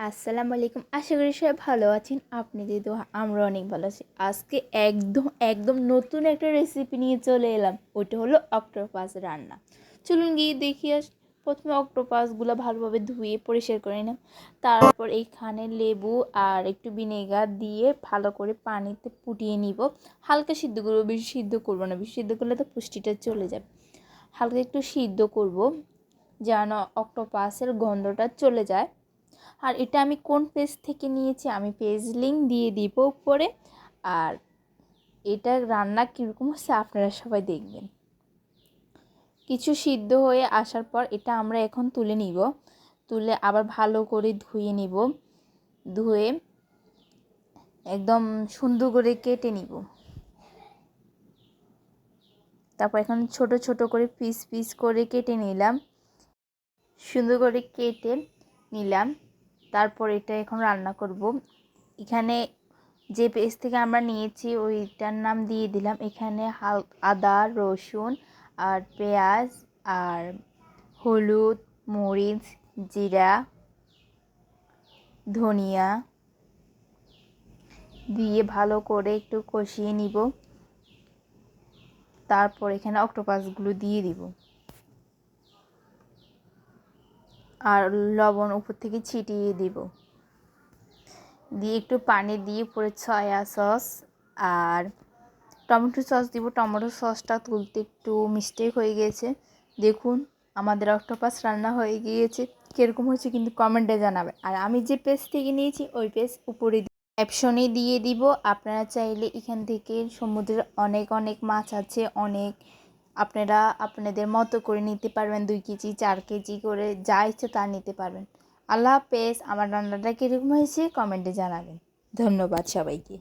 আসসালামু আলাইকুম। আশা করি সবাই ভালো আছেন। আপনাদের দোয়া আমরা অনেক ভালো আছি। আজকে একদম একদম নতুন একটা রেসিপি নিয়ে চলে এলাম। ওইটা হলো অক্টোপাস রান্না। চলুন গিয়ে দেখি প্রথমে অক্টোপাসগুলো ভালোভাবে ধুয়ে পরিষ্কার করে নিলাম। তারপর এইখানে লেবু আর একটু ভিনেগার দিয়ে ভালো করে পানিতে ফুটিয়ে নিব। হালকা সিদ্ধ করবো, বেশি সিদ্ধ করবো না, বেশি সিদ্ধ করলে তো পুষ্টিটা চলে যাবে। হালকা একটু সিদ্ধ করব যেন অক্টোপাসের গন্ধটা চলে যায়। আর এটা আমি কোন পেজ থেকে নিয়েছি আমি পেজ লিঙ্ক দিয়ে দিব উপরে। আর এটা রান্না কীরকম হচ্ছে আপনারা সবাই দেখবেন। কিছু সিদ্ধ হয়ে আসার পর এটা আমরা এখন তুলে নিব। তুলে আবার ভালো করে ধুয়ে নিব। ধুয়ে একদম সুন্দর করে কেটে নিব। তারপর এখন ছোট ছোট করে পিস পিস করে কেটে নিলাম। সুন্দর করে কেটে নিলাম। তারপর এটা এখন রান্না করব। এখানে যে পেস্ট থেকে আমরা নিয়েছি ওইটার নাম দিয়ে দিলাম। এখানে আদা, রসুন আর পেঁয়াজ আর হলুদ, মরিচ, জিরা, ধনিয়া দিয়ে ভালো করে একটু কষিয়ে নিব। তারপর এখানে অক্টোপাসগুলো দিয়ে দিব আর লবণ উপর থেকে ছিটিয়ে দিব। দিয়ে একটু পানি দিয়ে পরে সয়া সস আর টমেটো সস দিব। টমেটো সসটা তুলতে একটু মিস্টেক হয়ে গিয়েছে। দেখুন আমাদের অক্টোপাস রান্না হয়ে গিয়েছে। কীরকম হয়েছে কিন্তু কমেন্টে জানাবে। আর আমি যে পেজ থেকে নিয়েছি ওই পেজ উপরে ক্যাপশনে দিয়ে দিব। আপনারা চাইলে এখান থেকে সমুদ্রের অনেক অনেক মাছ আছে, অনেক আপনারা আপনাদের মতো করে নিতে পারবেন। 2 কেজি 4 কেজি করে যা ইচ্ছে তা নিতে পারবেন। আল্লাহ হাফেজ। আমার রান্নাটা কীরকম হয়েছে কমেন্টে জানাবেন। ধন্যবাদ সবাইকে।